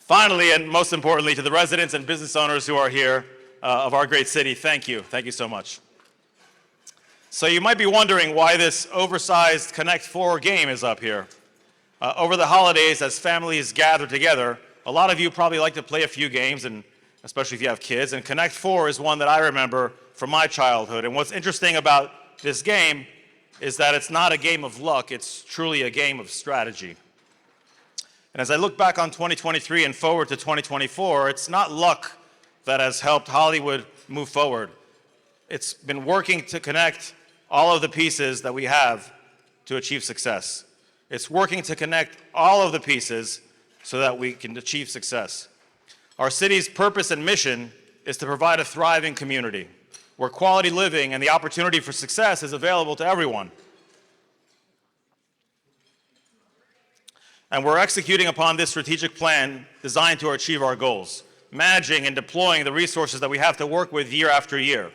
Finally, and most importantly, to the residents and business owners who are here of our great city, thank you. Thank you so much. So you might be wondering why this oversized Connect 4 game is up here. Over the holidays, as families gather together, a lot of you probably like to play a few games, and especially if you have kids, and Connect 4 is one that I remember from my childhood. And what's interesting about this game is that it's not a game of luck, it's truly a game of strategy. And as I look back on 2023 and forward to 2024, it's not luck that has helped Hollywood move forward. It's been working to connect all of the pieces that we have to achieve success. It's working to connect all of the pieces so that we can achieve success. Our city's purpose and mission is to provide a thriving community where quality living and the opportunity for success is available to everyone. And we're executing upon this strategic plan designed to achieve our goals, managing and deploying the resources that we have to work with year after year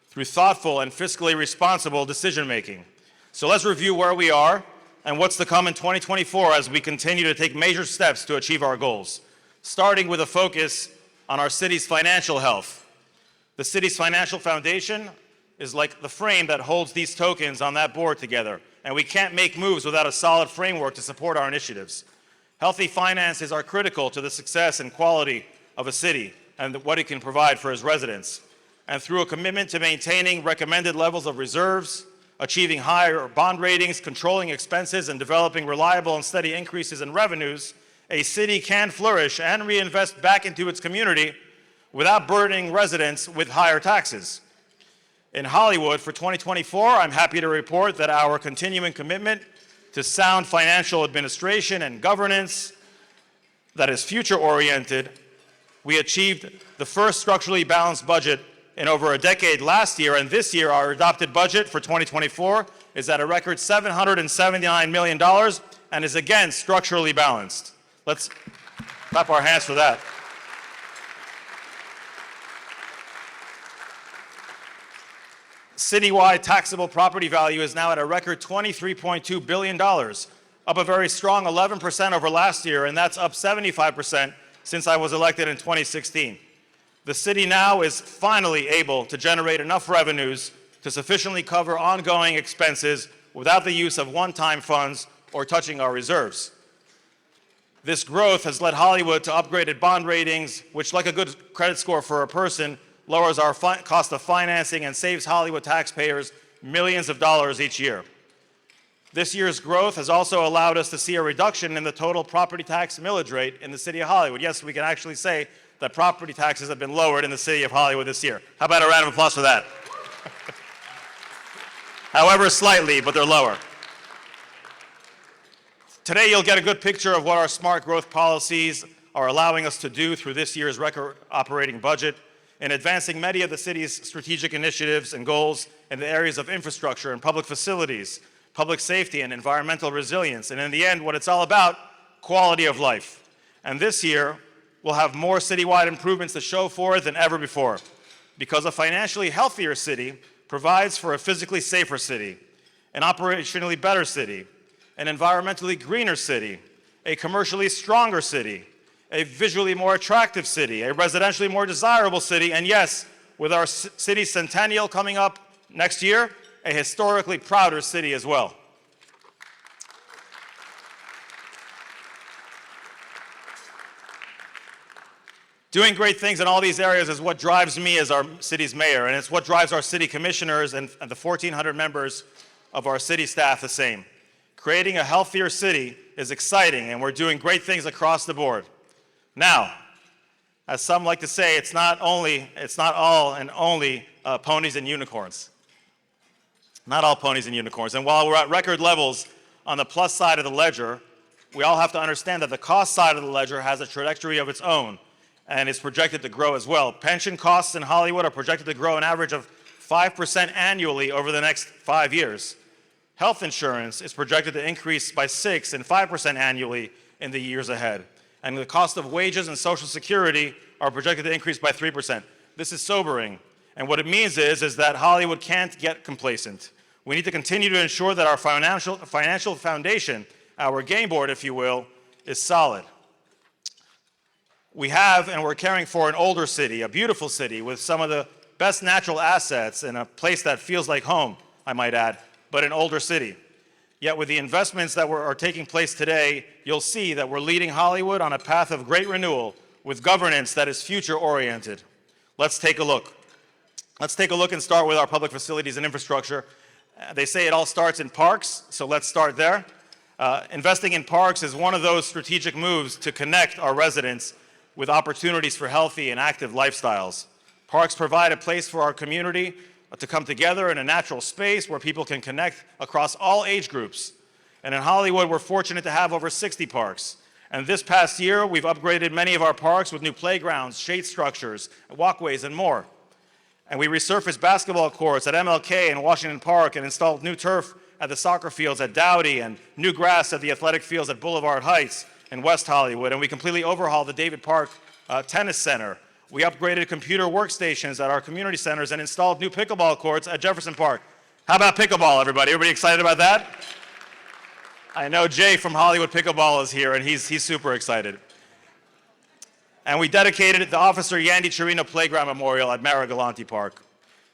through thoughtful and fiscally responsible decision-making. So let's review where we are and what's to come in 2024 as we continue to take major steps to achieve our goals, starting with a focus on our city's financial health. The city's financial foundation is like the frame that holds these tokens on that board together, and we can't make moves without a solid framework to support our initiatives. Healthy finances are critical to the success and quality of a city and what it can provide for its residents. And through a commitment to maintaining recommended levels of reserves, achieving higher bond ratings, controlling expenses, and developing reliable and steady increases in revenues, a city can flourish and reinvest back into its community without burdening residents with higher taxes. In Hollywood for 2024, I'm happy to report that our continuing commitment to sound financial administration and governance that is future-oriented, we achieved the first structurally balanced budget in over a decade last year, and this year our adopted budget for 2024 is at a record $779 million and is again structurally balanced. Let's clap our hands for that. Citywide taxable property value is now at a record $23.2 billion, up a very strong 11% over last year, and that's up 75% since I was elected in 2016. The city now is finally able to generate enough revenues to sufficiently cover ongoing expenses without the use of one-time funds or touching our reserves. This growth has led Hollywood to upgraded bond ratings, which, like a good credit score for a person, lowers our cost of financing and saves Hollywood taxpayers millions of dollars each year. This year's growth has also allowed us to see a reduction in the total property tax millage rate in the city of Hollywood. Yes, we can actually say that property taxes have been lowered in the city of Hollywood this year. How about a round of applause for that? However, slightly, but they're lower. Today, you'll get a good picture of what our smart growth policies are allowing us to do through this year's record operating budget in advancing many of the city's strategic initiatives and goals in the areas of infrastructure and public facilities, public safety and environmental resilience, and in the end, what it's all about, quality of life. And this year, we'll have more citywide improvements to show for it than ever before, because a financially healthier city provides for a physically safer city, an operationally better city, an environmentally greener city, a commercially stronger city, a visually more attractive city, a residentially more desirable city, and yes, with our city's centennial coming up next year, a historically prouder city as well. Doing great things in all these areas is what drives me as our city's mayor, and it's what drives our city commissioners and the 1,400 members of our city staff the same. Creating a healthier city is exciting, and we're doing great things across the board. Now, as some like to say, it's not all and only ponies and unicorns. Not all ponies and unicorns. And while we're at record levels on the plus side of the ledger, we all have to understand that the cost side of the ledger has a trajectory of its own and is projected to grow as well. Pension costs in Hollywood are projected to grow an average of 5% annually over the next 5 years. Health insurance is projected to increase by 6% and 5% annually in the years ahead. And the cost of wages and Social Security are projected to increase by 3%. This is sobering. And what it means is that Hollywood can't get complacent. We need to continue to ensure that our financial foundation, our game board, if you will, is solid. We have and we're caring for an older city, a beautiful city with some of the best natural assets in a place that feels like home, I might add, but an older city. Yet with the investments that are taking place today, you'll see that we're leading Hollywood on a path of great renewal with governance that is future-oriented. Let's take a look. Let's take a look and start with our public facilities and infrastructure. They say it all starts in parks, so let's start there. Investing in parks is one of those strategic moves to connect our residents with opportunities for healthy and active lifestyles. Parks provide a place for our community to come together in a natural space where people can connect across all age groups. And in Hollywood, we're fortunate to have over 60 parks. And this past year, we've upgraded many of our parks with new playgrounds, shade structures, walkways, and more. And we resurfaced basketball courts at MLK and Washington Park and installed new turf at the soccer fields at Dowdy and new grass at the athletic fields at Boulevard Heights in West Hollywood. And we completely overhauled the David Park Tennis Center. We upgraded computer workstations at our community centers and installed new pickleball courts at Jefferson Park. How about pickleball, everybody? Everybody excited about that? I know Jay from Hollywood Pickleball is here, and he's super excited. And we dedicated the Officer Yandy Chirino Playground Memorial at Marigalanti Park.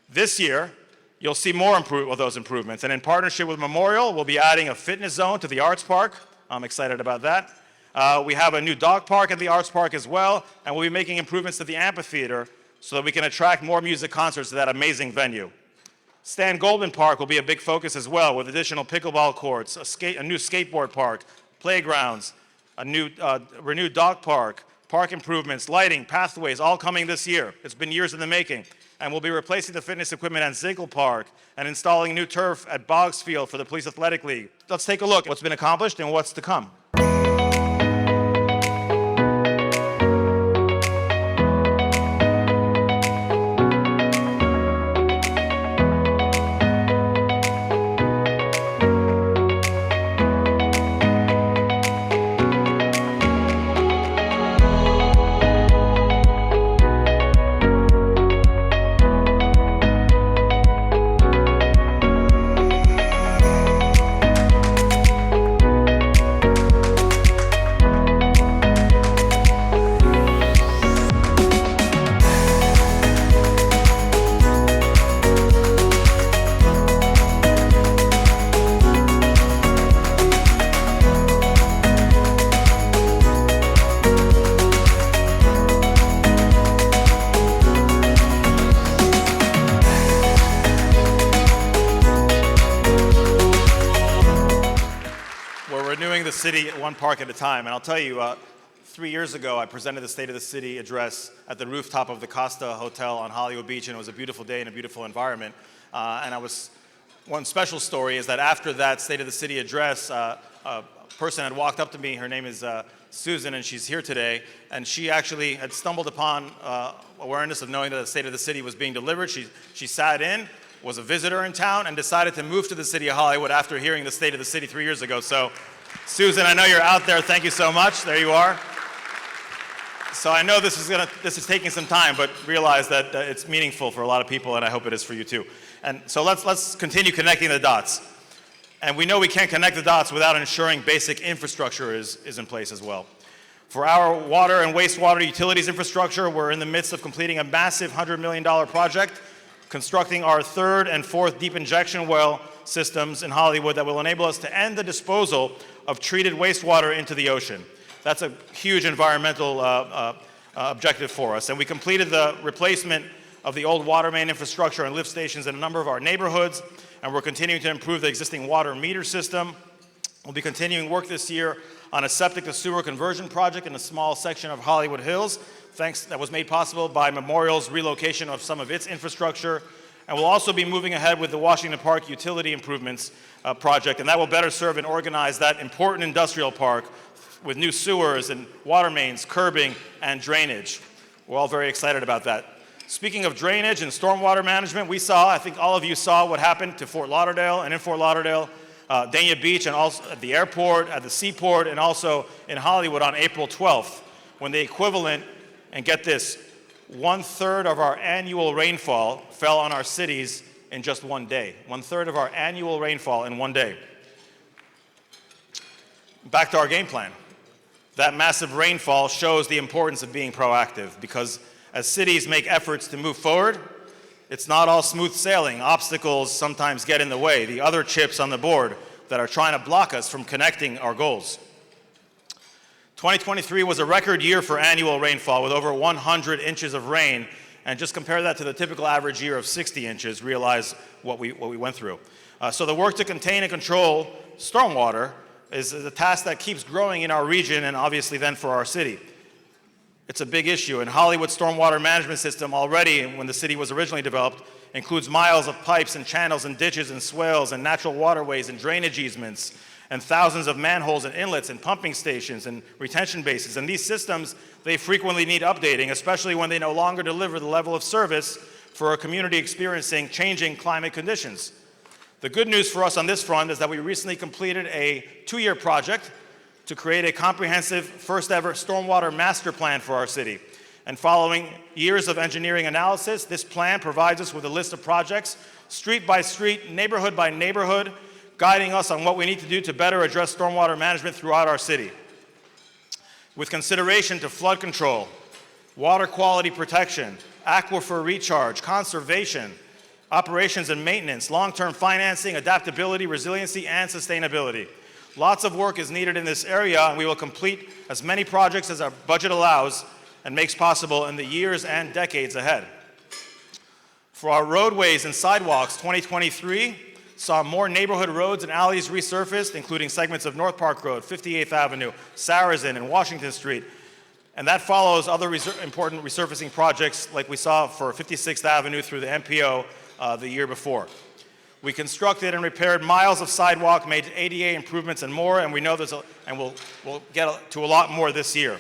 This year, you'll see more of those improvements. And in partnership with Memorial, we'll be adding a fitness zone to the Arts Park. I'm excited about that. We have a new dog park at the Arts Park as well, and we'll be making improvements to the amphitheater so that we can attract more music concerts to that amazing venue. Stan Goldman Park will be a big focus as well, with additional pickleball courts, a new skateboard park, playgrounds, a new renewed dog park, park improvements, lighting, pathways, all coming this year. It's been years in the making. And we'll be replacing the fitness equipment at Ziegel Park and installing new turf at Boggs Field for the Police Athletic League. Let's take a look at what's been accomplished and what's to come. Renewing the city one park at a time. And I'll tell you, 3 years ago, I presented the State of the City address at the rooftop of the Costa Hotel on Hollywood Beach, and it was a beautiful day and a beautiful environment. One special story is that after that State of the City address, a person had walked up to me. Her name is Susan, and she's here today. And she actually had stumbled upon awareness of knowing that the State of the City was being delivered. She sat in, was a visitor in town, and decided to move to the city of Hollywood after hearing the State of the City 3 years ago. So, Susan, I know you're out there. Thank you so much. There you are. So I know this is taking some time, but realize that it's meaningful for a lot of people, and I hope it is for you too. And so let's continue connecting the dots. And we know we can't connect the dots without ensuring basic infrastructure is in place as well. For our water and wastewater utilities infrastructure, we're in the midst of completing a massive $100 million project, constructing our third and fourth deep injection well systems in Hollywood that will enable us to end the disposal of treated wastewater into the ocean. That's a huge environmental objective for us. And we completed the replacement of the old water main infrastructure and lift stations in a number of our neighborhoods, and we're continuing to improve the existing water meter system. We'll be continuing work this year on a septic to sewer conversion project in a small section of Hollywood Hills, that was made possible by Memorial's relocation of some of its infrastructure. And we'll also be moving ahead with the Washington Park utility improvements project, and that will better serve and organize that important industrial park with new sewers and water mains, curbing, and drainage. We're all very excited about that. Speaking of drainage and stormwater management, I think all of you saw what happened to Fort Lauderdale, and in Fort Lauderdale, Dania Beach, and also at the airport, at the seaport, and also in Hollywood on April 12th, when the equivalent, and get this, 1/3 of our annual rainfall fell on our cities in just one day. 1/3 of our annual rainfall in one day. Back to our game plan. That massive rainfall shows the importance of being proactive, because as cities make efforts to move forward, it's not all smooth sailing. Obstacles sometimes get in the way, the other chips on the board that are trying to block us from connecting our goals. 2023 was a record year for annual rainfall with over 100 inches of rain, and just compare that to the typical average year of 60 inches, realize what we went through. So the work to contain and control stormwater is a task that keeps growing in our region and obviously then for our city. It's a big issue, and Hollywood's stormwater management system already, when the city was originally developed, includes miles of pipes and channels and ditches and swales and natural waterways and drainage easements and thousands of manholes and inlets and pumping stations and retention bases. And these systems, they frequently need updating, especially when they no longer deliver the level of service for a community experiencing changing climate conditions. The good news for us on this front is that we recently completed a 2-year project to create a comprehensive, first-ever stormwater master plan for our city. And following years of engineering analysis, this plan provides us with a list of projects, street by street, neighborhood by neighborhood, guiding us on what we need to do to better address stormwater management throughout our city. With consideration to flood control, water quality protection, aquifer recharge, conservation, operations and maintenance, long-term financing, adaptability, resiliency, and sustainability. Lots of work is needed in this area, and we will complete as many projects as our budget allows and makes possible in the years and decades ahead. For our roadways and sidewalks, 2023 saw more neighborhood roads and alleys resurfaced, including segments of North Park Road, 58th Avenue, Sarrazin, and Washington Street. And that follows other important resurfacing projects like we saw for 56th Avenue through the MPO the year before. We constructed and repaired miles of sidewalk, made ADA improvements and more, and we know we'll get to a lot more this year.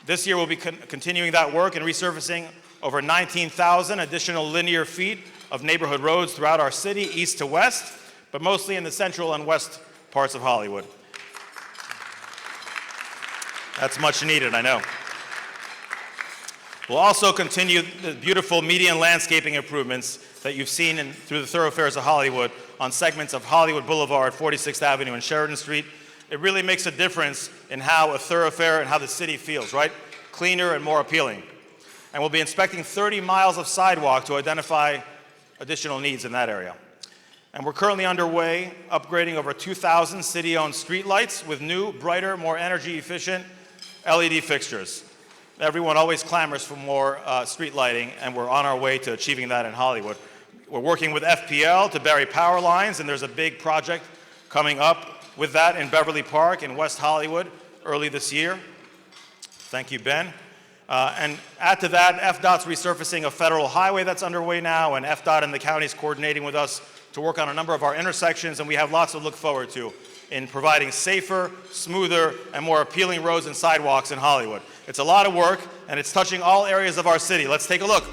This year we'll be continuing that work and resurfacing over 19,000 additional linear feet of neighborhood roads throughout our city, east to west, but mostly in the central and west parts of Hollywood. That's much needed, I know. We'll also continue the beautiful median landscaping improvements that you've seen through the thoroughfares of Hollywood on segments of Hollywood Boulevard, 46th Avenue, and Sheridan Street. It really makes a difference in how a thoroughfare and how the city feels, right? Cleaner and more appealing. And we'll be inspecting 30 miles of sidewalk to identify additional needs in that area. And we're currently underway upgrading over 2,000 city-owned streetlights with new, brighter, more energy-efficient LED fixtures. Everyone always clamors for more street lighting, and we're on our way to achieving that in Hollywood. We're working with FPL to bury power lines, and there's a big project coming up with that in Beverly Park in West Hollywood early this year. Thank you, Ben. And add to that, FDOT's resurfacing a federal highway that's underway now, and FDOT and the county is coordinating with us to work on a number of our intersections, and we have lots to look forward to in providing safer, smoother, and more appealing roads and sidewalks in Hollywood. It's a lot of work, and it's touching all areas of our city. Let's take a look.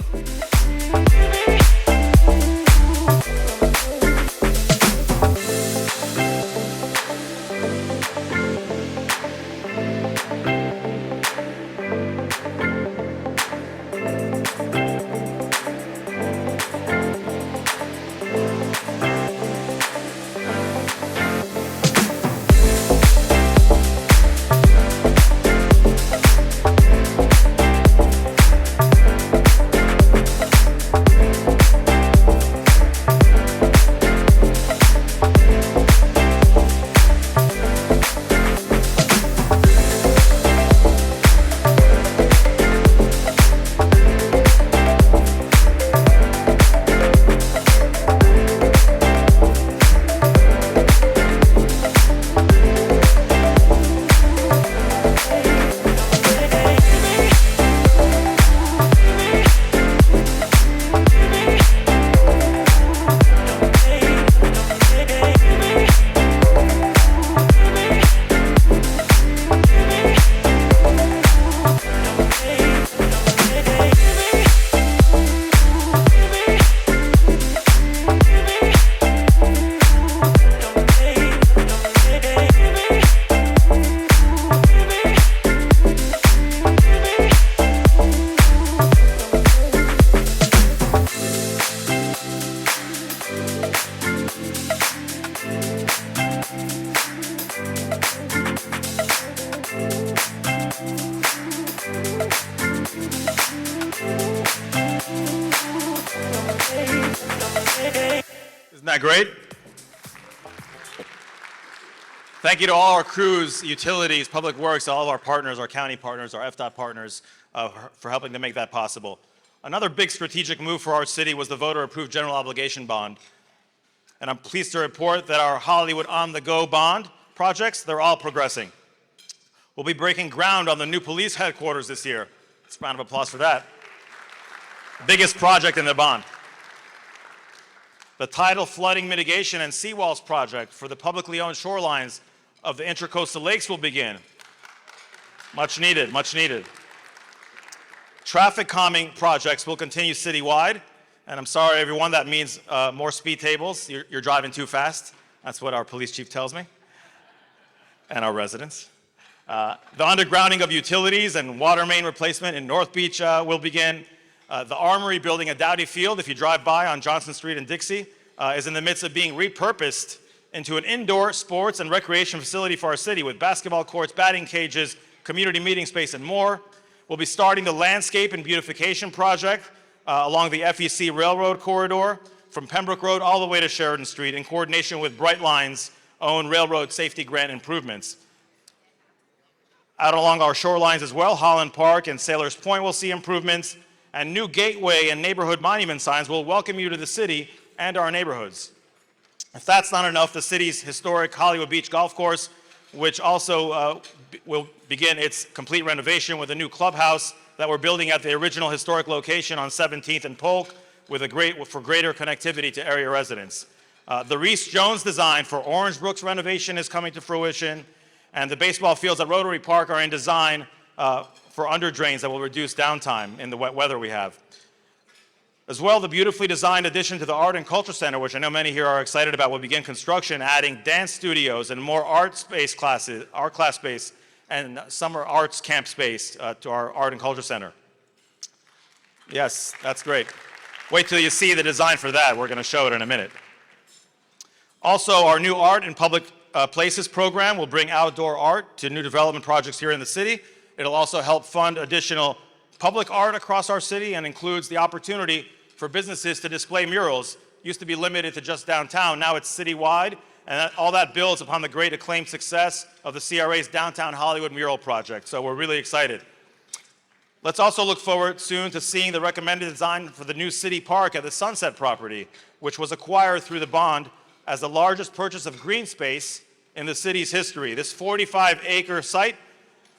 that great? Thank you to all our crews, utilities, public works, all of our partners, our county partners, our FDOT partners, for helping to make that possible. Another big strategic move for our city was the voter-approved general obligation bond. And I'm pleased to report that our Hollywood on-the-go bond projects, they're all progressing. We'll be breaking ground on the new police headquarters this year. Let's round of applause for that. Biggest project in the bond. The tidal flooding mitigation and seawalls project for the publicly owned shorelines of the Intracoastal Lakes will begin. Much needed, much needed. Traffic calming projects will continue citywide. And I'm sorry, everyone, that means more speed tables. You're driving too fast. That's what our police chief tells me, and our residents. The undergrounding of utilities and water main replacement in North Beach will begin. The Armory building at Dowdy Field, if you drive by on Johnson Street in Dixie, is in the midst of being repurposed into an indoor sports and recreation facility for our city with basketball courts, batting cages, community meeting space, and more. We'll be starting the landscape and beautification project along the FEC Railroad corridor from Pembroke Road all the way to Sheridan Street in coordination with Brightline's own railroad safety grant improvements. Out along our shorelines as well, Holland Park and Sailors Point will see improvements, and new gateway and neighborhood monument signs will welcome you to the city and our neighborhoods. If that's not enough, the city's historic Hollywood Beach Golf Course, which also will begin its complete renovation with a new clubhouse that we're building at the original historic location on 17th and Polk for greater connectivity to area residents. The Reese Jones design for Orange Brook's renovation is coming to fruition, and the baseball fields at Rotary Park are in design for under drains that will reduce downtime in the wet weather we have. As well, the beautifully designed addition to the Art and Culture Center, which I know many here are excited about, will begin construction, adding dance studios and more art class space, and summer arts camp space to our Art and Culture Center. Yes, that's great. Wait till you see the design for that. We're going to show it in a minute. Also, our new Art in Public Places program will bring outdoor art to new development projects here in the city. It'll also help fund additional public art across our city and includes the opportunity for businesses to display murals. Used to be limited to just downtown, now it's citywide, and all that builds upon the great acclaimed success of the CRA's Downtown Hollywood Mural Project, so we're really excited. Let's also look forward soon to seeing the recommended design for the new city park at the Sunset property, which was acquired through the bond as the largest purchase of green space in the city's history. This 45-acre site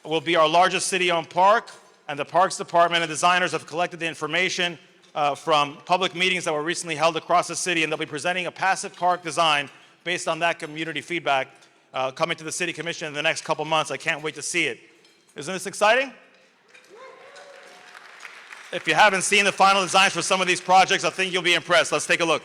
will be our largest city-owned park, and the Parks Department and designers have collected the information from public meetings that were recently held across the city, and they'll be presenting a passive park design based on that community feedback coming to the City Commission in the next couple months. I can't wait to see it. Isn't this exciting? If you haven't seen the final designs for some of these projects, I think you'll be impressed. Let's take a look.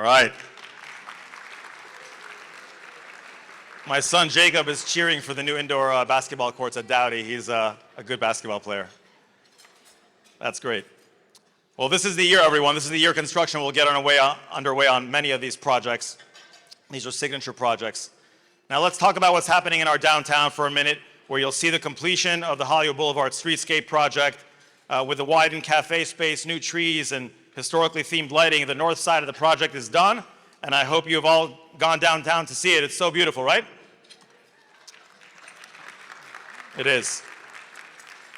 right. My son Jacob is cheering for the new indoor basketball courts at Dowdy. He's a good basketball player. That's great. Well, this is the year, everyone. This is the year construction will get underway on many of these projects. These are signature projects. Now let's talk about what's happening in our downtown for a minute, where you'll see the completion of the Hollywood Boulevard Streetscape project with the widened cafe space, new trees, and historically themed lighting. The north side of the project is done, and I hope you've all gone downtown to see it. It's so beautiful, right? It is.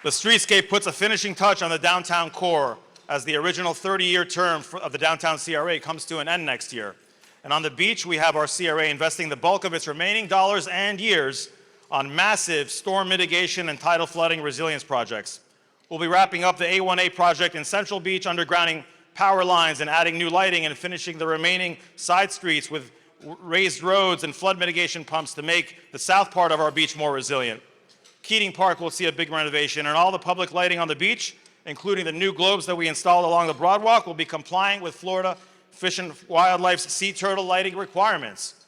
The streetscape puts a finishing touch on the downtown core as the original 30-year term of the downtown CRA comes to an end next year. And on the beach, we have our CRA investing the bulk of its remaining dollars and years on massive storm mitigation and tidal flooding resilience projects. We'll be wrapping up the A1A project in Central Beach, undergrounding power lines and adding new lighting, and finishing the remaining side streets with raised roads and flood mitigation pumps to make the south part of our beach more resilient. Keating Park will see a big renovation, and all the public lighting on the beach, including the new globes that we installed along the Broadwalk, will be compliant with Florida Fish and Wildlife's sea turtle lighting requirements.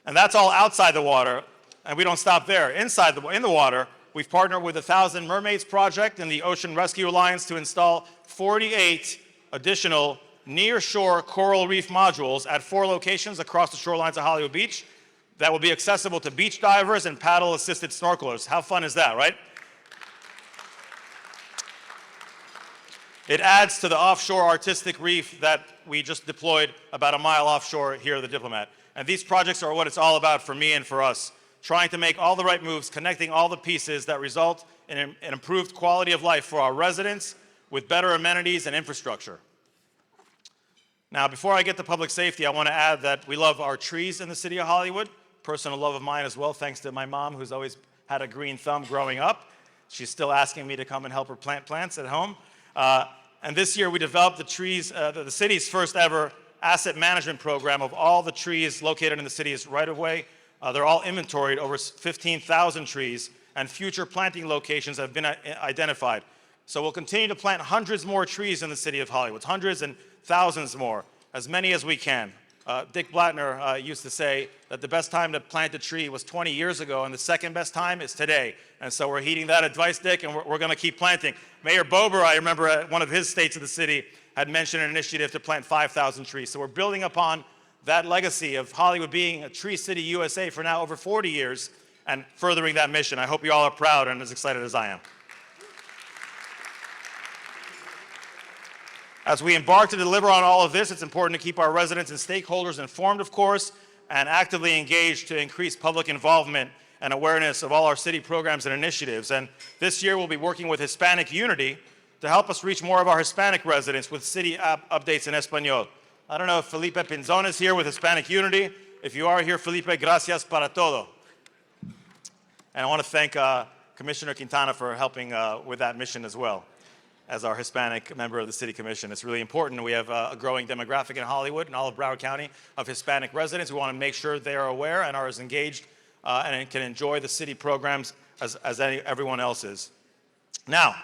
And that's all outside the water, and we don't stop there. In the water, we've partnered with the 1,000 Mermaids Project and the Ocean Rescue Alliance to install 48 additional near-shore coral reef modules at 4 locations across the shorelines of Hollywood Beach that will be accessible to beach divers and paddle-assisted snorkelers. How fun is that, right? It adds to the offshore artistic reef that we just deployed about a mile offshore here at the Diplomat. And these projects are what it's all about for me and for us, trying to make all the right moves, connecting all the pieces that result in an improved quality of life for our residents with better amenities and infrastructure. Now, before I get to public safety, I want to add that we love our trees in the city of Hollywood, personal love of mine as well, thanks to my mom, who's always had a green thumb growing up. She's still asking me to come and help her plant plants at home. And this year we developed the city's first ever asset management program of all the trees located in the city's right-of-way. They're all inventoried, over 15,000 trees, and future planting locations have been identified. So we'll continue to plant hundreds more trees in the city of Hollywood, hundreds and thousands more, as many as we can. Dick Blattner used to say that the best time to plant a tree was 20 years ago, and the second best time is today. And so we're heeding that advice, Dick, and we're going to keep planting. Mayor Bober, I remember at one of his states of the city, had mentioned an initiative to plant 5,000 trees. So we're building upon that legacy of Hollywood being a Tree City USA for now over 40 years and furthering that mission. I hope you all are proud and as excited as I am. As we embark to deliver on all of this, it's important to keep our residents and stakeholders informed, of course, and actively engaged to increase public involvement and awareness of all our city programs and initiatives. And this year we'll be working with Hispanic Unity to help us reach more of our Hispanic residents with city updates in Espanol. I don't know if Felipe Pinzon is here with Hispanic Unity. If you are here, Felipe, gracias para todo. And I want to thank Commissioner Quintana for helping with that mission as well, as our Hispanic member of the City Commission. It's really important. We have a growing demographic in Hollywood and all of Broward County of Hispanic residents. We want to make sure they are aware and are as engaged and can enjoy the city programs as everyone else is. Now,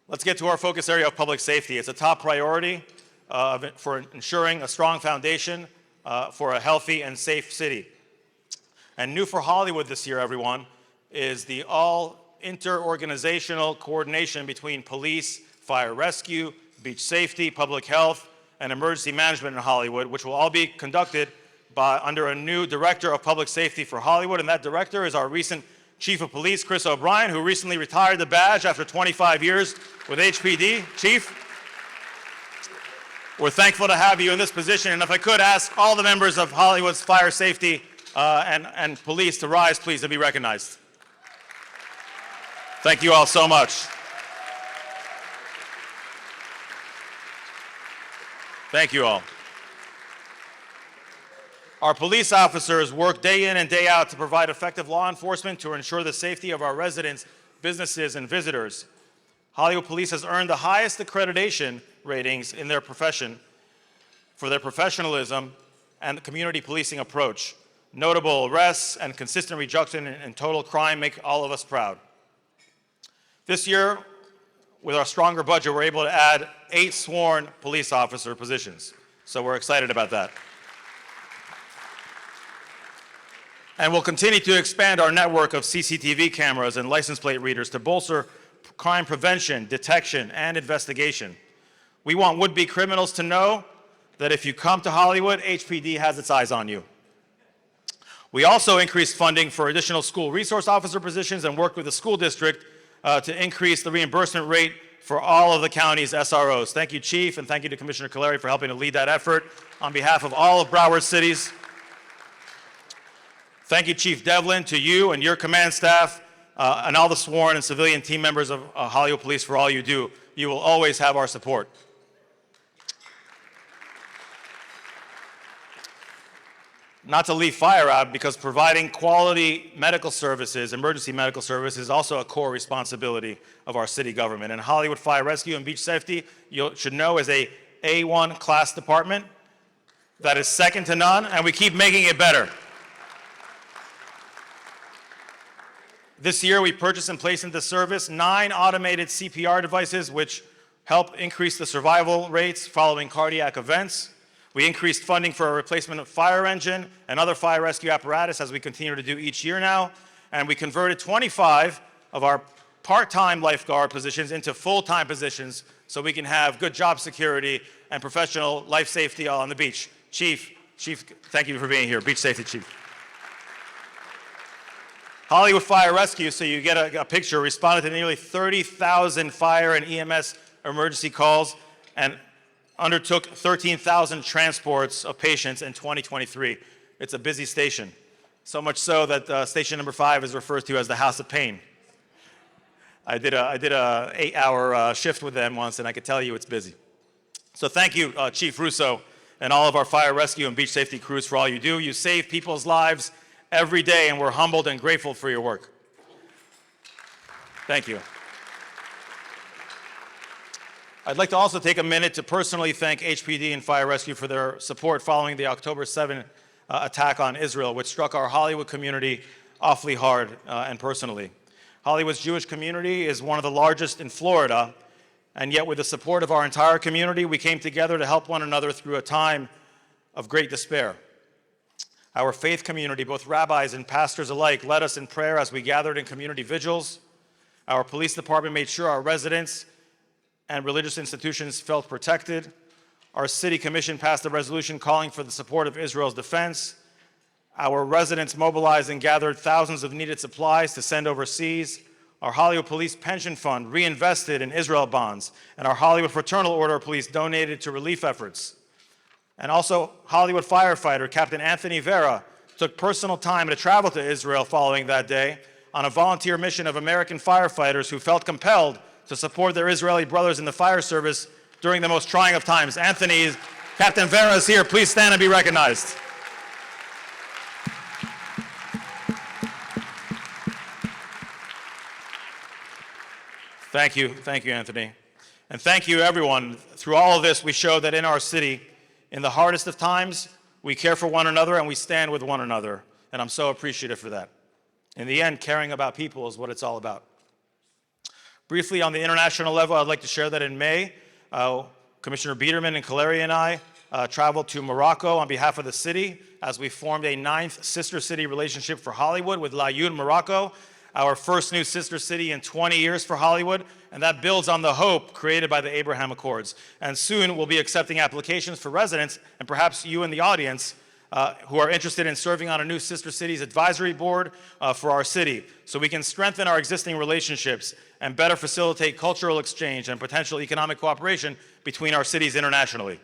let's get to our focus area of public safety. It's a top priority for ensuring a strong foundation for a healthy and safe city. And new for Hollywood this year, everyone, is the inter-organizational coordination between police, fire rescue, beach safety, public health, and emergency management in Hollywood, which will all be conducted under a new director of public safety for Hollywood. And that director is our recent Chief of Police, Chris O'Brien, who recently retired the badge after 25 years with HPD. Chief, we're thankful to have you in this position. And if I could ask all the members of Hollywood's fire safety and police to rise, please, to be recognized. Thank you all so much. Thank you all. Our police officers work day in and day out to provide effective law enforcement to ensure the safety of our residents, businesses, and visitors. Hollywood Police has earned the highest accreditation ratings in their profession for their professionalism and community policing approach. Notable arrests and consistent reduction in total crime make all of us proud. This year, with our stronger budget, we're able to add 8 sworn police officer positions. So we're excited about that. And we'll continue to expand our network of CCTV cameras and license plate readers to bolster crime prevention, detection, and investigation. We want would-be criminals to know that if you come to Hollywood, HPD has its eyes on you. We also increased funding for additional school resource officer positions and worked with the school district to increase the reimbursement rate for all of the county's SROs. Thank you, Chief, and thank you to Commissioner Kaleri for helping to lead that effort on behalf of all of Broward cities. Thank you, Chief Devlin, to you and your command staff, and all the sworn and civilian team members of Hollywood Police for all you do. You will always have our support. Not to leave fire out, because providing quality medical services, emergency medical services, is also a core responsibility of our city government. And Hollywood Fire Rescue and Beach Safety, you should know, is a A1 class department that is second to none, and we keep making it better. This year, we purchased and placed into service 9 automated CPR devices, which help increase the survival rates following cardiac events. We increased funding for a replacement of fire engine and other fire rescue apparatus, as we continue to do each year now. And we converted 25 of our part-time lifeguard positions into full-time positions so we can have good job security and professional life safety on the beach. Chief, thank you for being here. Beach Safety Chief. Hollywood Fire Rescue, so you get a picture, responded to nearly 30,000 fire and EMS emergency calls and undertook 13,000 transports of patients in 2023. It's a busy station, so much so that station number 5 is referred to as the House of Pain. I did a 8-hour shift with them once, and I could tell you it's busy. So thank you, Chief Russo, and all of our fire rescue and beach safety crews for all you do. You save people's lives every day, and we're humbled and grateful for your work. Thank you. I'd like to also take a minute to personally thank HPD and Fire Rescue for their support following the October 7 attack on Israel, which struck our Hollywood community awfully hard and personally. Hollywood's Jewish community is one of the largest in Florida, and yet with the support of our entire community, we came together to help one another through a time of great despair. Our faith community, both rabbis and pastors alike, led us in prayer as we gathered in community vigils. Our police department made sure our residents and religious institutions felt protected. Our city commission passed a resolution calling for the support of Israel's defense. Our residents mobilized and gathered thousands of needed supplies to send overseas. Our Hollywood Police Pension Fund reinvested in Israel bonds, and our Hollywood Fraternal Order of Police donated to relief efforts. And also, Hollywood firefighter Captain Anthony Vera took personal time to travel to Israel following that day on a volunteer mission of American firefighters who felt compelled to support their Israeli brothers in the fire service during the most trying of times. Captain Vera is here. Please stand and be recognized. Thank you, Anthony. And thank you, everyone. Through all of this, we show that in our city, in the hardest of times, we care for one another and we stand with one another. And I'm so appreciative for that. In the end, caring about people is what it's all about. Briefly, on the international level, I'd like to share that in May, Commissioner Biederman and Kaleri and I traveled to Morocco on behalf of the city as we formed a 9th sister city relationship for Hollywood with Laayoune, Morocco, our first new sister city in 20 years for Hollywood, and that builds on the hope created by the Abraham Accords. And soon we'll be accepting applications for residents, and perhaps you in the audience who are interested in serving on a new Sister Cities advisory board for our city, so we can strengthen our existing relationships and better facilitate cultural exchange and potential economic cooperation between our cities internationally.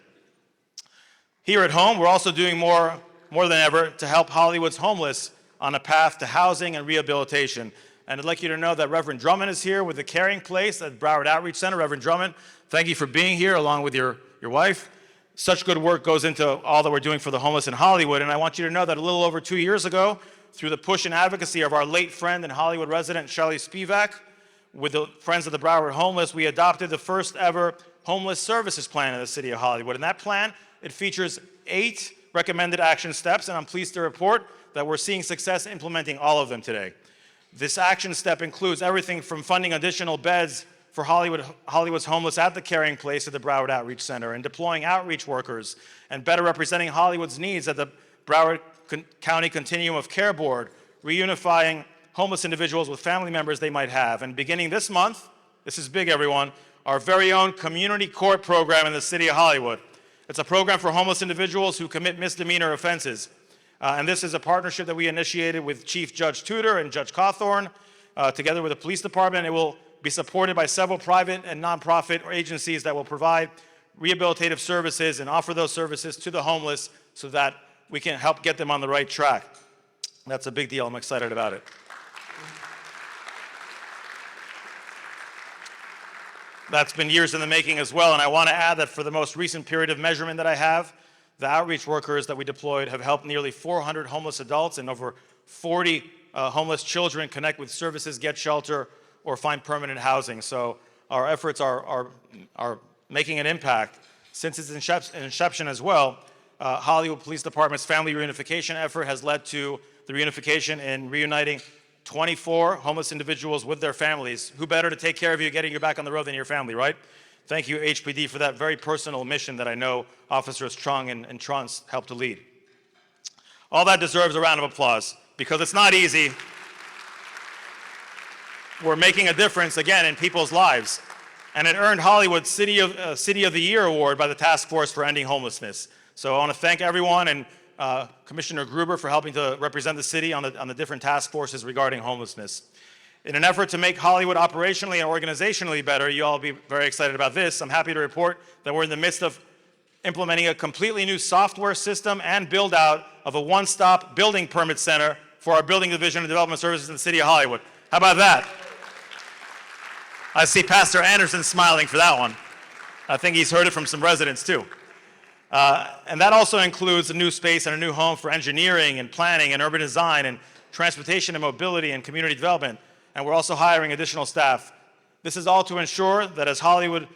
Here at home, we're also doing more than ever to help Hollywood's homeless on a path to housing and rehabilitation. And I'd like you to know that Reverend Drummond is here with the Caring Place at Broward Outreach Center. Reverend Drummond, thank you for being here along with your wife. Such good work goes into all that we're doing for the homeless in Hollywood. And I want you to know that a little over 2 years ago, through the push and advocacy of our late friend and Hollywood resident, Shelley Spivak, with the Friends of the Broward Homeless, we adopted the first ever homeless services plan in the city of Hollywood. And that plan, it features 8 recommended action steps, and I'm pleased to report that we're seeing success implementing all of them today. This action step includes everything from funding additional beds for Hollywood's homeless at the Caring Place at the Broward Outreach Center, and deploying outreach workers, and better representing Hollywood's needs at the Broward County Continuum of Care Board, reunifying homeless individuals with family members they might have. And beginning this month, this is big, everyone, our very own community court program in the city of Hollywood. It's a program for homeless individuals who commit misdemeanor offenses. And this is a partnership that we initiated with Chief Judge Tudor and Judge Cawthorn, together with the police department. It will be supported by several private and nonprofit agencies that will provide rehabilitative services and offer those services to the homeless so that we can help get them on the right track. That's a big deal. I'm excited about it. That's been years in the making as well, and I want to add that for the most recent period of measurement that I have, the outreach workers that we deployed have helped nearly 400 homeless adults and over 40 homeless children connect with services, get shelter, or find permanent housing. So our efforts are making an impact. Since its inception as well, Hollywood Police Department's family reunification effort has led to the reunification and reuniting 24 homeless individuals with their families. Who better to take care of you, getting you back on the road than your family, right? Thank you, HPD, for that very personal mission that I know Officers Chung and Trunz helped to lead. All that deserves a round of applause, because it's not easy. We're making a difference, again, in people's lives. And it earned Hollywood City of the Year award by the Task Force for Ending Homelessness. So I want to thank everyone, and Commissioner Gruber for helping to represent the city on the different task forces regarding homelessness. In an effort to make Hollywood operationally and organizationally better, you all will be very excited about this. I'm happy to report that we're in the midst of implementing a completely new software system and build out of a one-stop building permit center for our Building Division of Development Services in the city of Hollywood. How about that? I see Pastor Anderson smiling for that one. I think he's heard it from some residents too. And that also includes a new space and a new home for engineering and planning and urban design and transportation and mobility and community development. And we're also hiring additional staff. This is all to ensure that as Hollywood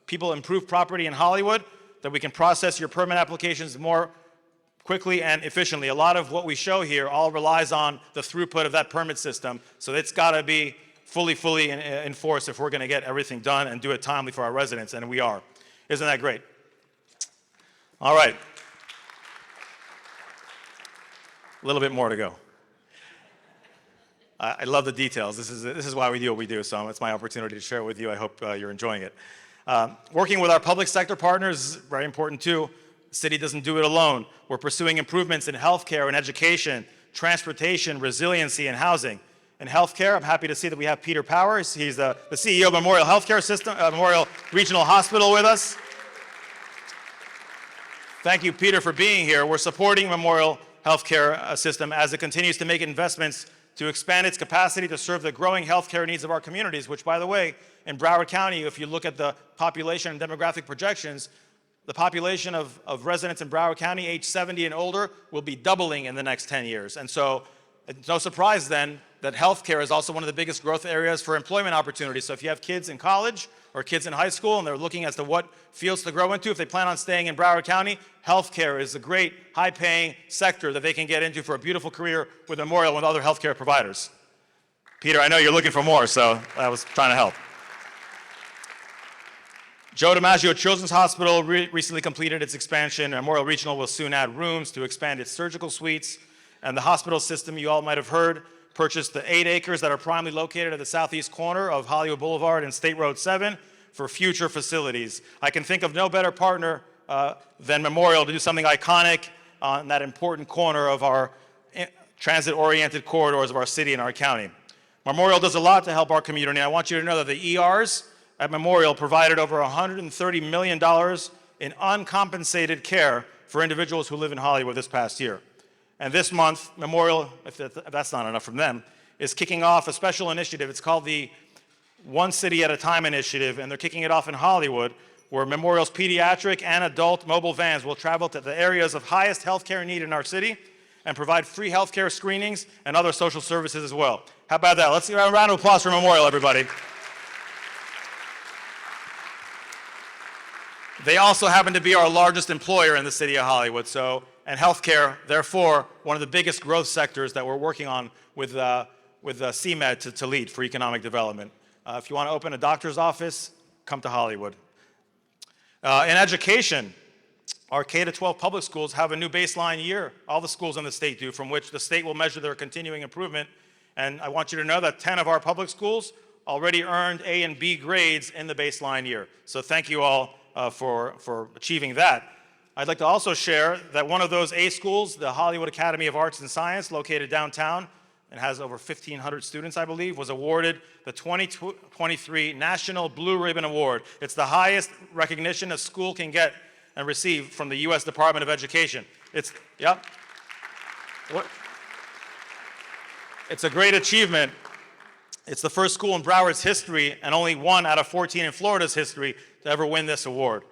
people improve property in Hollywood, that we can process your permit applications more quickly and efficiently. A lot of what we show here all relies on the throughput of that permit system, so it's got to be fully enforced if we're going to get everything done and do it timely for our residents, and we are. Isn't that great? All right. A little bit more to go. I love the details. This is why we do what we do, so it's my opportunity to share it with you. I hope you're enjoying it. Working with our public sector partners is very important too. The city doesn't do it alone. We're pursuing improvements in healthcare and education, transportation, resiliency, and housing. In healthcare, I'm happy to see that we have Peter Powers. He's the CEO of Memorial Healthcare System, Memorial Regional Hospital with us. Thank you, Peter, for being here. We're supporting Memorial Healthcare System as it continues to make investments to expand its capacity to serve the growing healthcare needs of our communities, which, by the way, in Broward County, if you look at the population and demographic projections, the population of residents in Broward County age 70 and older will be doubling in the next 10 years. And so it's no surprise then that healthcare is also one of the biggest growth areas for employment opportunities. So if you have kids in college or kids in high school and they're looking as to what fields to grow into, if they plan on staying in Broward County, healthcare is a great high-paying sector that they can get into for a beautiful career with Memorial and other healthcare providers. Peter, I know you're looking for more, so I was trying to help. Joe DiMaggio Children's Hospital recently completed its expansion. Memorial Regional will soon add rooms to expand its surgical suites. And the hospital system, you all might have heard, purchased the 8 acres that are primarily located at the southeast corner of Hollywood Boulevard and State Road 7 for future facilities. I can think of no better partner than Memorial to do something iconic on that important corner of our transit-oriented corridors of our city and our county. Memorial does a lot to help our community. I want you to know that the ERs at Memorial provided over $130 million in uncompensated care for individuals who live in Hollywood this past year. And this month, Memorial, if that's not enough from them, is kicking off a special initiative. It's called the One City at a Time initiative, and they're kicking it off in Hollywood, where Memorial's pediatric and adult mobile vans will travel to the areas of highest healthcare need in our city and provide free healthcare screenings and other social services as well. How about that? Let's give a round of applause for Memorial, everybody. They also happen to be our largest employer in the city of Hollywood, and healthcare, therefore, one of the biggest growth sectors that we're working on with CMed to lead for economic development. If you want to open a doctor's office, come to Hollywood. In education, our K-12 public schools have a new baseline year. All the schools in the state do, from which the state will measure their continuing improvement. And I want you to know that 10 of our public schools already earned A and B grades in the baseline year. So thank you all for achieving that. I'd like to also share that one of those A schools, the Hollywood Academy of Arts and Science, located downtown and has over 1,500 students, I believe, was awarded the 2023 National Blue Ribbon Award. It's the highest recognition a school can get and receive from the U.S. Department of Education. It's a great achievement. It's the first school in Broward's history and only one out of 14 in Florida's history to ever win this award.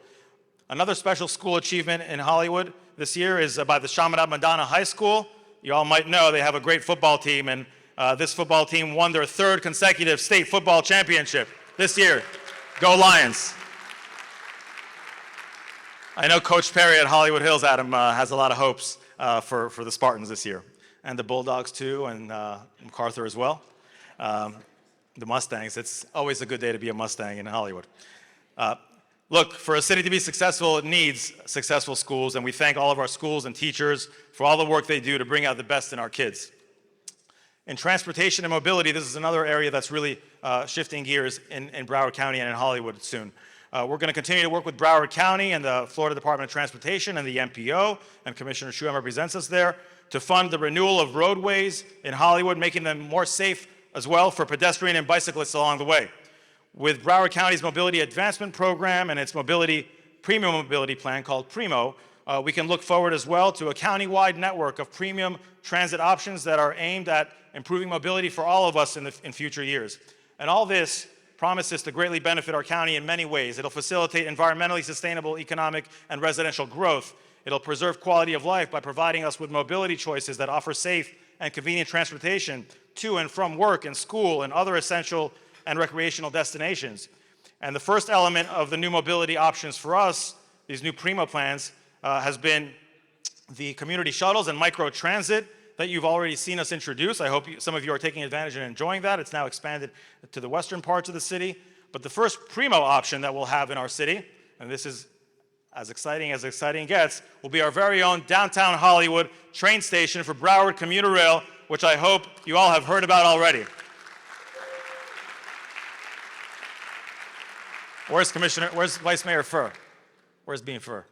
Another special school achievement in Hollywood this year is by the Chaminade Madonna High School. You all might know they have a great football team, and this football team won their third consecutive state football championship this year. Go Lions. I know Coach Perry at Hollywood Hills, Adam, has a lot of hopes for the Spartans this year, and the Bulldogs too, and MacArthur as well. The Mustangs, it's always a good day to be a Mustang in Hollywood. Look, for a city to be successful, it needs successful schools, and we thank all of our schools and teachers for all the work they do to bring out the best in our kids. In transportation and mobility, this is another area that's really shifting gears in Broward County and in Hollywood soon. We're going to continue to work with Broward County and the Florida Department of Transportation and the MPO, and Commissioner Schuem represents us there, to fund the renewal of roadways in Hollywood, making them more safe as well for pedestrian and bicyclists along the way. With Broward County's Mobility Advancement Program and its premium mobility plan called PRIMO, we can look forward as well to a county-wide network of premium transit options that are aimed at improving mobility for all of us in future years. And all this promises to greatly benefit our county in many ways. It'll facilitate environmentally sustainable economic and residential growth. It'll preserve quality of life by providing us with mobility choices that offer safe and convenient transportation to and from work and school and other essential and recreational destinations. And the first element of the new mobility options for us, these new PRIMO plans, has been the community shuttles and micro-transit that you've already seen us introduce. I hope some of you are taking advantage and enjoying that. It's now expanded to the western parts of the city. But the first PRIMO option that we'll have in our city, and this is as exciting gets, will be our very own downtown Hollywood train station for Broward Commuter Rail, which I hope you all have heard about already. Where's Vice Mayor Furr? Where's Bean Furr?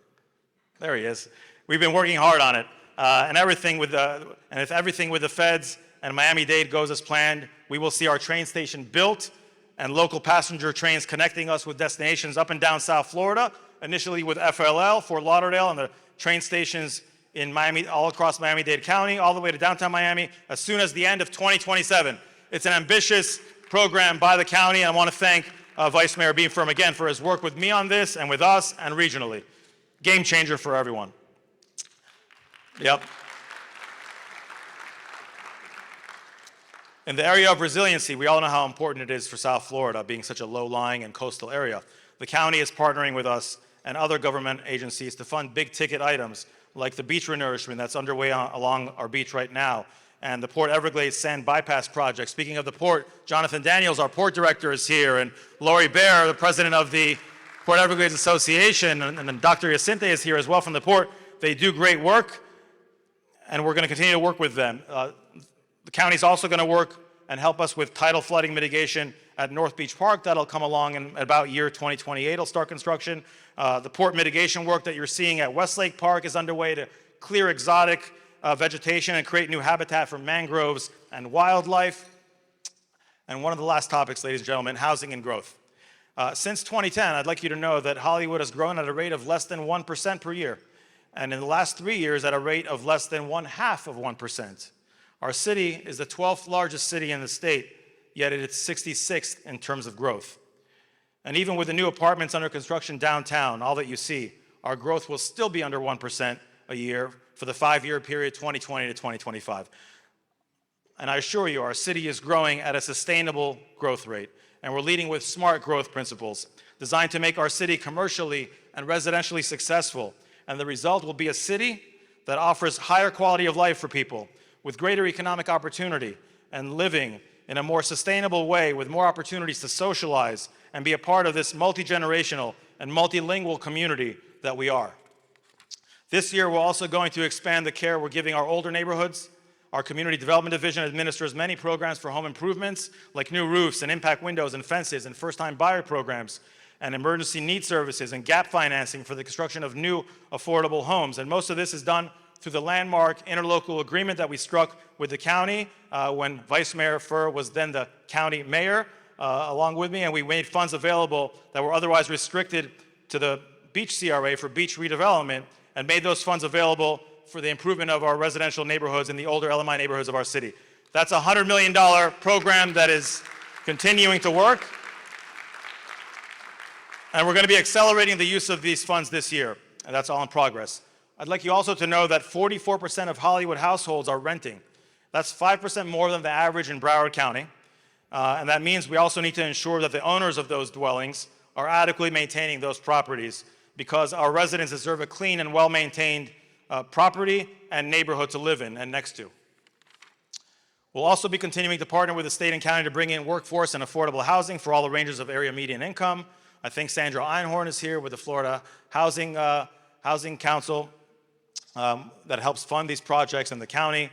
There he is. We've been working hard on it, and if everything with the feds and Miami-Dade goes as planned, we will see our train station built and local passenger trains connecting us with destinations up and down South Florida, initially with FLL, Fort Lauderdale, and the train stations in Miami, all across Miami-Dade County, all the way to downtown Miami, as soon as the end of 2027. It's an ambitious program by the county, and I want to thank Vice Mayor Beamfirm again for his work with me on this and with us and regionally. Game changer for everyone. Yep. In the area of resiliency, we all know how important it is for South Florida, being such a low-lying and coastal area. The county is partnering with us and other government agencies to fund big-ticket items like the beach renourishment that's underway along our beach right now, and the Port Everglades Sand Bypass Project. Speaking of the port, Jonathan Daniels, our port director, is here, and Lori Baer, the president of the Port Everglades Association, and then Dr. Yacinte is here as well from the port. They do great work, and we're going to continue to work with them. The county's also going to work and help us with tidal flooding mitigation at North Beach Park. That'll come along in about year 2028. It'll start construction. The port mitigation work that you're seeing at Westlake Park is underway to clear exotic vegetation and create new habitat for mangroves and wildlife. And one of the last topics, ladies and gentlemen, housing and growth. Since 2010, I'd like you to know that Hollywood has grown at a rate of less than 1% per year, and in the last 3 years at a rate of less than 0.5%. Our city is the 12th largest city in the state, yet it's 66th in terms of growth. And even with the new apartments under construction downtown, all that you see, our growth will still be under 1% a year for the 5-year period 2020 to 2025. And I assure you, our city is growing at a sustainable growth rate, and we're leading with smart growth principles designed to make our city commercially and residentially successful. And the result will be a city that offers higher quality of life for people, with greater economic opportunity and living in a more sustainable way with more opportunities to socialize and be a part of this multi-generational and multilingual community that we are. This year, we're also going to expand the care we're giving our older neighborhoods Our Community Development Division administers many programs for home improvements, like new roofs and impact windows and fences and first-time buyer programs, and emergency need services and gap financing for the construction of new affordable homes. And most of this is done through the landmark interlocal agreement that we struck with the county when Vice Mayor Furr was then the county mayor, along with me, and we made funds available that were otherwise restricted to the beach CRA for beach redevelopment, and made those funds available for the improvement of our residential neighborhoods and the older LMI neighborhoods of our city. That's a $100 million program that is continuing to work. And we're going to be accelerating the use of these funds this year, and that's all in progress. I'd like you also to know that 44% of Hollywood households are renting. That's 5% more than the average in Broward County. And that means we also need to ensure that the owners of those dwellings are adequately maintaining those properties, because our residents deserve a clean and well-maintained property and neighborhood to live in and next to. We'll also be continuing to partner with the state and county to bring in workforce and affordable housing for all the ranges of area median income. I think Sandra Einhorn is here with the Florida Housing Council that helps fund these projects in the county.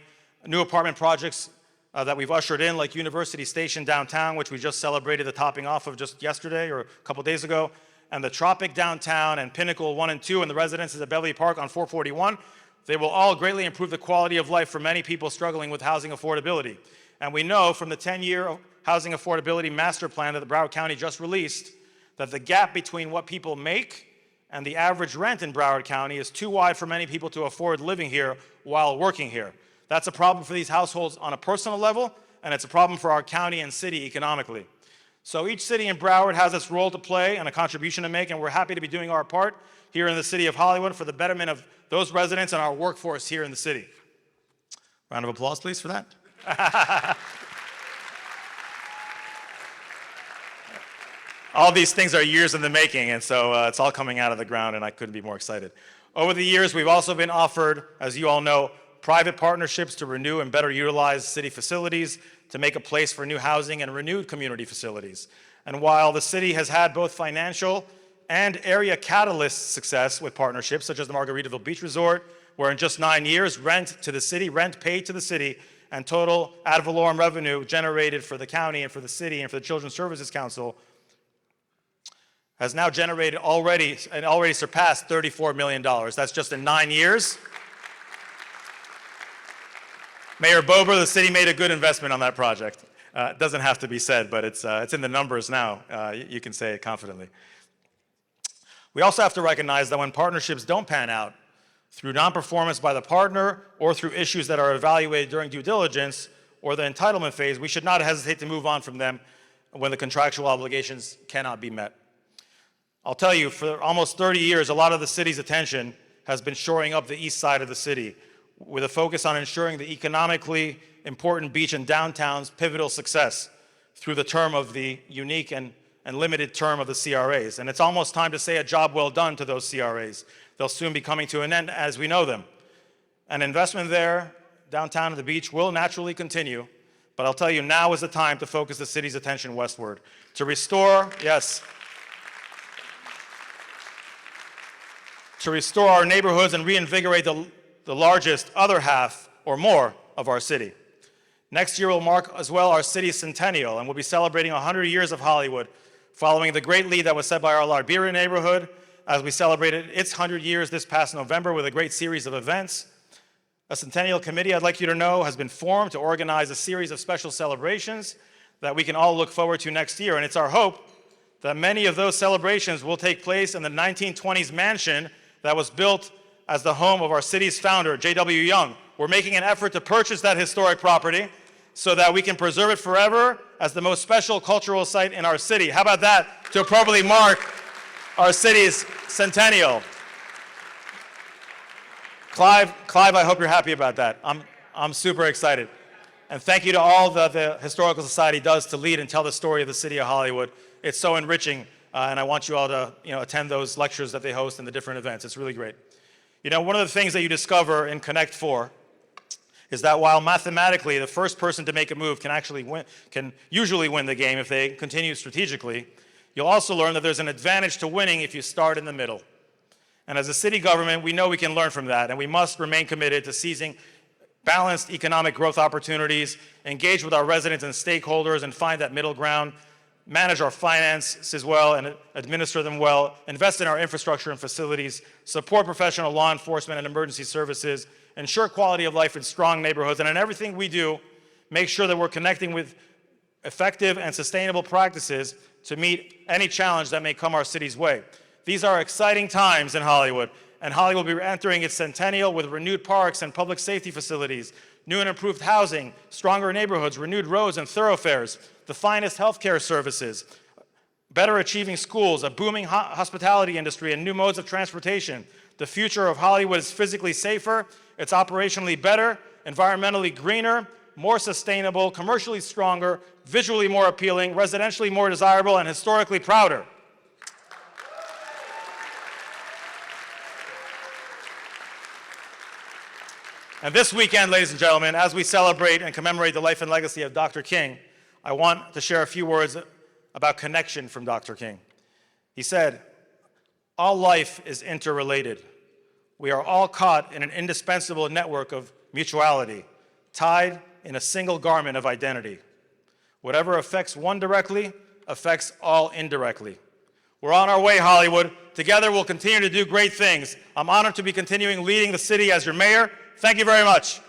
New apartment projects that we've ushered in, like University Station downtown, which we just celebrated the topping off of just yesterday or a couple days ago, and the Tropic downtown and Pinnacle 1 and 2 and the residences at Beverly Park on 441. They will all greatly improve the quality of life for many people struggling with housing affordability. And we know from the 10-year housing affordability master plan that the Broward County just released that the gap between what people make and the average rent in Broward County is too wide for many people to afford living here while working here. That's a problem for these households on a personal level, and it's a problem for our county and city economically. So each city in Broward has its role to play and a contribution to make, and we're happy to be doing our part here in the city of Hollywood for the betterment of those residents and our workforce here in the city. Round of applause, please, for that. All these things are years in the making, and so it's all coming out of the ground, and I couldn't be more excited. Over the years, we've also been offered, as you all know, private partnerships to renew and better utilize city facilities, to make a place for new housing and renewed community facilities. And while the city has had both financial and area catalyst success with partnerships, such as the Margaritaville Beach Resort, where in just 9 years, rent paid to the city, and total ad valorem revenue generated for the county and for the city and for the Children's Services Council has now generated already surpassed $34 million. That's just in 9 years. Mayor Bober, the city made a good investment on that project. It doesn't have to be said, but it's in the numbers now. You can say it confidently. We also have to recognize that when partnerships don't pan out, through non-performance by the partner or through issues that are evaluated during due diligence or the entitlement phase, we should not hesitate to move on from them when the contractual obligations cannot be met. I'll tell you, for almost 30 years, a lot of the city's attention has been shoring up the east side of the city, with a focus on ensuring the economically important beach and downtown's pivotal success through the term of the unique and limited term of the CRAs. And it's almost time to say a job well done to those CRAs. They'll soon be coming to an end as we know them. An investment there, downtown at the beach, will naturally continue, but I'll tell you, now is the time to focus the city's attention westward, to restore, to restore our neighborhoods and reinvigorate the largest other half or more of our city. Next year will mark as well our city's centennial, and we'll be celebrating 100 years of Hollywood, following the great lead that was set by our Larberia neighborhood as we celebrated its 100 years this past November with a great series of events. A centennial committee, I'd like you to know, has been formed to organize a series of special celebrations that we can all look forward to next year, and it's our hope that many of those celebrations will take place in the 1920s mansion that was built as the home of our city's founder, J.W. Young. We're making an effort to purchase that historic property so that we can preserve it forever as the most special cultural site in our city. How about that, to appropriately mark our city's centennial? Clive, I hope you're happy about that. I'm super excited. And thank you to all that the Historical Society does to lead and tell the story of the city of Hollywood. It's so enriching, and I want you all to attend those lectures that they host and the different events. It's really great. One of the things that you discover in Connect 4 is that while mathematically the first person to make a move can usually win the game if they continue strategically, you'll also learn that there's an advantage to winning if you start in the middle. And as a city government, we know we can learn from that, and we must remain committed to seizing balanced economic growth opportunities, engage with our residents and stakeholders and find that middle ground, manage our finances well and administer them well, invest in our infrastructure and facilities, support professional law enforcement and emergency services, ensure quality of life in strong neighborhoods, and in everything we do, make sure that we're connecting with effective and sustainable practices to meet any challenge that may come our city's way. These are exciting times in Hollywood, and Hollywood will be entering its centennial with renewed parks and public safety facilities, new and improved housing, stronger neighborhoods, renewed roads and thoroughfares, the finest healthcare services, better achieving schools, a booming hospitality industry, and new modes of transportation. The future of Hollywood is physically safer, it's operationally better, environmentally greener, more sustainable, commercially stronger, visually more appealing, residentially more desirable, and historically prouder. And this weekend, ladies and gentlemen, as we celebrate and commemorate the life and legacy of Dr. King, I want to share a few words about connection from Dr. King. He said, "All life is interrelated. We are all caught in an indispensable network of mutuality, tied in a single garment of identity. Whatever affects one directly affects all indirectly." We're on our way, Hollywood. Together, we'll continue to do great things. I'm honored to be continuing leading the city as your mayor. Thank you very much.